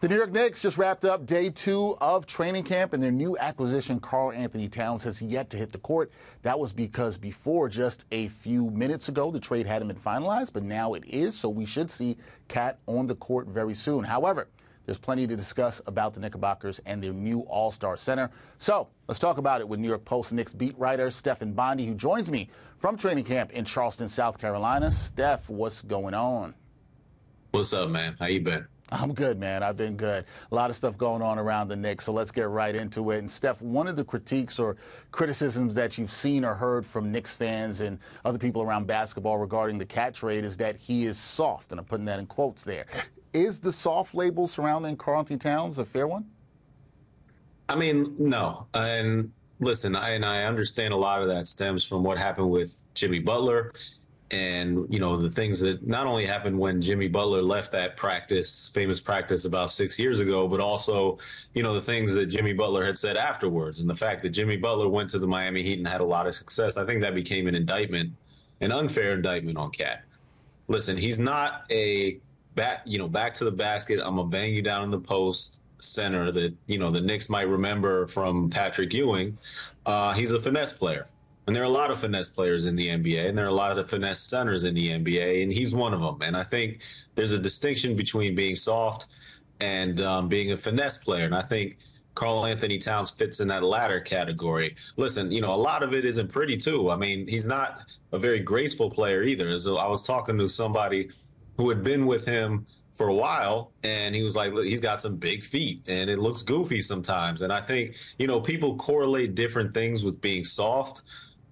The New York Knicks just wrapped up day 2 of training camp, and their new acquisition, Karl-Anthony Towns, has yet to hit the court. That was because before, just a few minutes ago, the trade hadn't been finalized, but now it is, so we should see Cat on the court very soon. However, there's plenty to discuss about the Knickerbockers and their new all-star center. So let's talk about it with New York Post Knicks beat writer Stefan Bondy, who joins me from training camp in Charleston, South Carolina. Steph, what's going on? What's up, man? How you been? I'm good, man. I've been good. A lot of stuff going on around the Knicks, so let's get right into it. And Steph, one of the critiques or criticisms that you've seen or heard from Knicks fans and other people around basketball regarding the Cat trade is that he is soft, and I'm putting that in quotes there. Is the soft label surrounding Karl-Anthony Towns a fair one? I mean, no. And listen, I understand a lot of that stems from what happened with Jimmy Butler. And, you know, the things that not only happened when Jimmy Butler left that famous practice about 6 years ago, but also, you know, the things that Jimmy Butler had said afterwards. And the fact that Jimmy Butler went to the Miami Heat and had a lot of success, I think that became an indictment, an unfair indictment on Cat. Listen, he's not a back to the basket, I'm going to bang you down in the post center that, you know, the Knicks might remember from Patrick Ewing. He's a finesse player. And there are a lot of finesse players in the NBA, and there are a lot of finesse centers in the NBA, and he's one of them. And I think there's a distinction between being soft and being a finesse player. And I think Karl-Anthony Towns fits in that latter category. Listen, you know, a lot of it isn't pretty, too. I mean, he's not a very graceful player either. So I was talking to somebody who had been with him for a while, and he was like, look, he's got some big feet, and it looks goofy sometimes. And I think, you know, people correlate different things with being soft.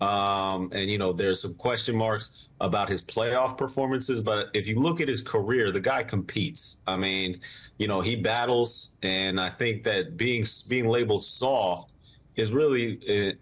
And, you know, there's some question marks about his playoff performances. But if you look at his career, the guy competes. I mean, you know, he battles. And I think that being labeled soft is really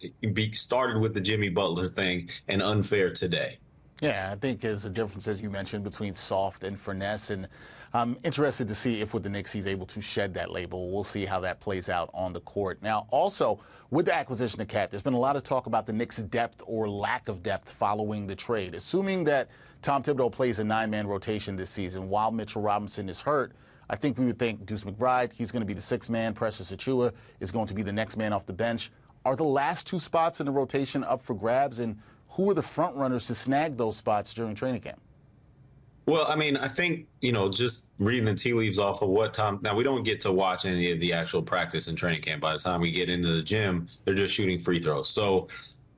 started with the Jimmy Butler thing and unfair today. Yeah, I think there's a difference, as you mentioned, between soft and finesse. And I'm interested to see if with the Knicks he's able to shed that label. We'll see how that plays out on the court. Now, also, with the acquisition of Cat, there's been a lot of talk about the Knicks' depth or lack of depth following the trade. Assuming that Tom Thibodeau plays a 9-man rotation this season while Mitchell Robinson is hurt, I think we would think Deuce McBride, he's going to be the 6th man. Precious Achiuwa is going to be the next man off the bench. Are the last 2 spots in the rotation up for grabs, and who are the front runners to snag those spots during training camp? Well, I mean, I think, you know, just reading the tea leaves off of what now we don't get to watch any of the actual practice and training camp. By the time we get into the gym, they're just shooting free throws. So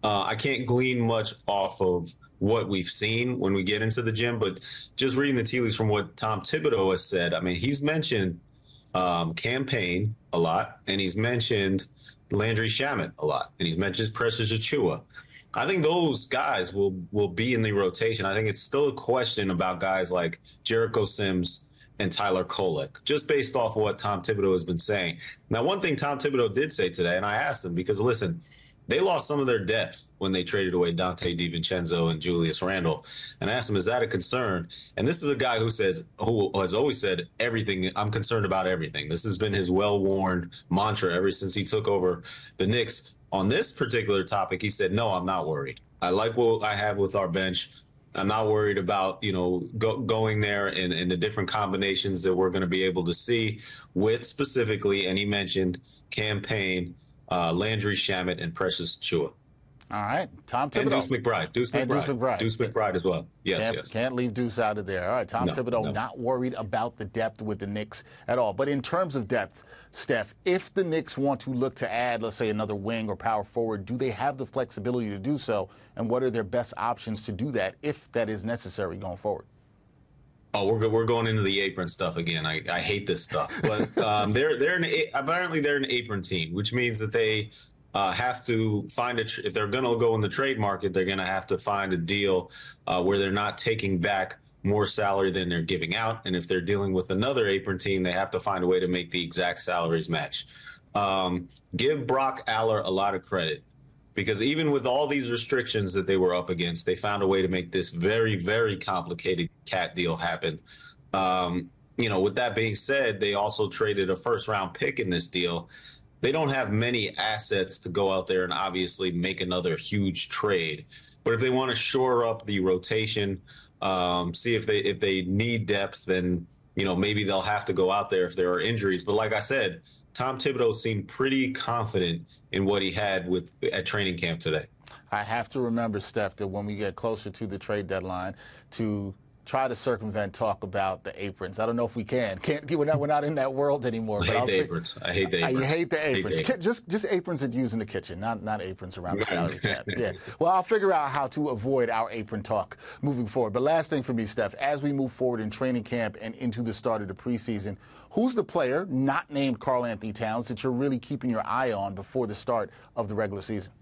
I can't glean much off of what we've seen when we get into the gym. But just reading the tea leaves from what Tom Thibodeau has said, I mean, he's mentioned campaign a lot, and he's mentioned Landry Shamet a lot, and he's mentioned Precious Achiuwa. I think those guys will be in the rotation. I think it's still a question about guys like Jericho Sims and Tyler Kolek, just based off of what Tom Thibodeau has been saying. Now, one thing Tom Thibodeau did say today, and I asked him because, listen, they lost some of their depth when they traded away Dante DiVincenzo and Julius Randle. And I asked him, is that a concern? And this is a guy who has always said everything, I'm concerned about everything. This has been his well-worn mantra ever since he took over the Knicks. On this particular topic, he said, no, I'm not worried. I like what I have with our bench. I'm not worried about, you know, going there and the different combinations that we're going to be able to see with specifically, and he mentioned campaign, Landry Shamet, and Precious Achiuwa. All right, Tom Thibodeau. And Deuce McBride. Deuce McBride as well. Yes. Can't leave Deuce out of there. All right, Tom Thibodeau not worried about the depth with the Knicks at all. But in terms of depth, Steph, if the Knicks want to look to add, let's say, another wing or power forward, do they have the flexibility to do so? And what are their best options to do that if that is necessary going forward? Oh, we're going into the apron stuff again. I hate this stuff. But apparently they're an apron team, which means that they have to find if they're going to go in the trade market, they're going to have to find a deal where they're not taking back more salary than they're giving out. And if they're dealing with another apron team, they have to find a way to make the exact salaries match. Give Brock Aller a lot of credit, because even with all these restrictions that they were up against, they found a way to make this very, very complicated Cat deal happen. You know, with that being said, they also traded a first-round pick in this deal. They don't have many assets to go out there and obviously make another huge trade. But if they want to shore up the rotation, see if they need depth, then maybe they'll have to go out there if there are injuries. But like I said, Tom Thibodeau seemed pretty confident in what he had at training camp today. I have to remember, Steph, that when we get closer to the trade deadline, to try to talk about the aprons. I don't know if we can. We're not in that world anymore. I hate the aprons. I hate the aprons. I hate the aprons. Just aprons that you use in the kitchen, not aprons around the salary cap. Yeah. Well, I'll figure out how to avoid our apron talk moving forward. But last thing for me, Steph, as we move forward in training camp and into the start of the preseason, who's the player not named Karl-Anthony Towns that you're really keeping your eye on before the start of the regular season?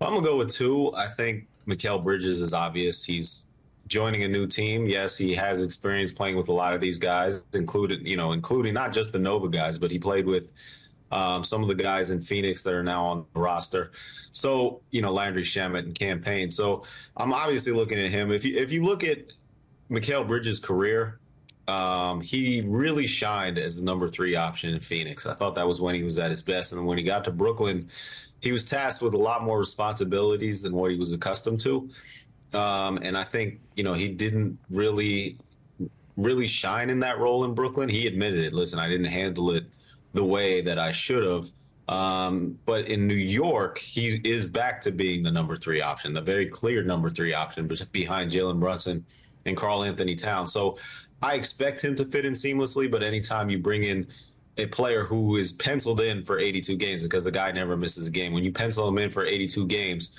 I'm going to go with two. I think Mikal Bridges is obvious. He's joining a new team. Yes, he has experience playing with a lot of these guys, including not just the Nova guys, but he played with some of the guys in Phoenix that are now on the roster. So, Landry Shamet and Cam Payne. So I'm obviously looking at him. If you look at Mikal Bridges' career, he really shined as the number 3 option in Phoenix. I thought that was when he was at his best. And when he got to Brooklyn, he was tasked with a lot more responsibilities than what he was accustomed to. And I think, he didn't really shine in that role in Brooklyn. He admitted it. Listen, I didn't handle it the way that I should have. But in New York, he is back to being the number 3 option, the very clear number 3 option behind Jalen Brunson and Karl-Anthony Towns. So I expect him to fit in seamlessly, but anytime you bring in a player who is penciled in for 82 games, because the guy never misses a game, when you pencil him in for 82 games,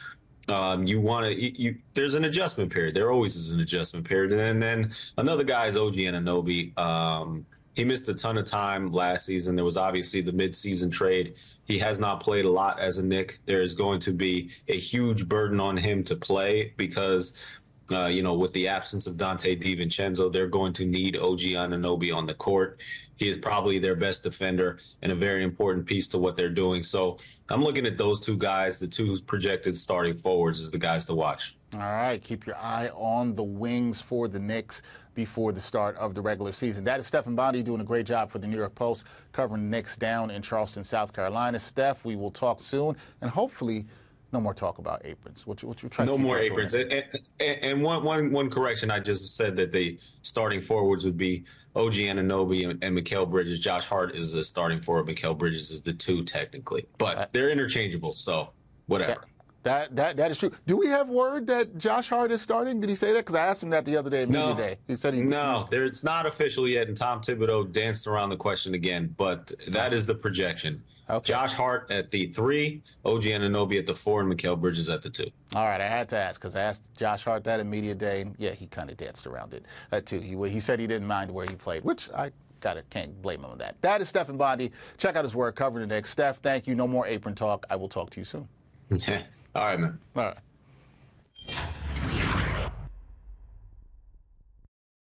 there's an adjustment period. There always is an adjustment period. And then another guy is OG Anunoby. He missed a ton of time last season. There was obviously the midseason trade. He has not played a lot as a Knick. There is going to be a huge burden on him to play because, with the absence of Dante DiVincenzo, they're going to need OG Anunoby on the court. He is probably their best defender and a very important piece to what they're doing. So I'm looking at those two guys, the two projected starting forwards, as the guys to watch. All right. Keep your eye on the wings for the Knicks before the start of the regular season. That is Stefan Bondy doing a great job for the New York Post, covering the Knicks down in Charleston, South Carolina. Steph, we will talk soon, and hopefully no more talk about aprons. What you trying to No keep more that aprons. And one correction, I just said that the starting forwards would be OG Anunoby and Mikal Bridges. Josh Hart is the starting forward. Mikal Bridges is the 2 technically, but they're interchangeable. So whatever. That is true. Do we have word that Josh Hart is starting? Did he say that? Because I asked him that the other day at Media Day. He said it's not official yet, and Tom Thibodeau danced around the question again, but that is the projection. Okay. Josh Hart at the 3, OG Anunoby at the 4, and Mikal Bridges at the 2. All right, I had to ask because I asked Josh Hart that at Media Day, and yeah, he kind of danced around it too. He said he didn't mind where he played, which I can't blame him on that. That is Stefan Bondy. Check out his work covering the Knicks. Steph, thank you. No more apron talk. I will talk to you soon. All right, man. All right.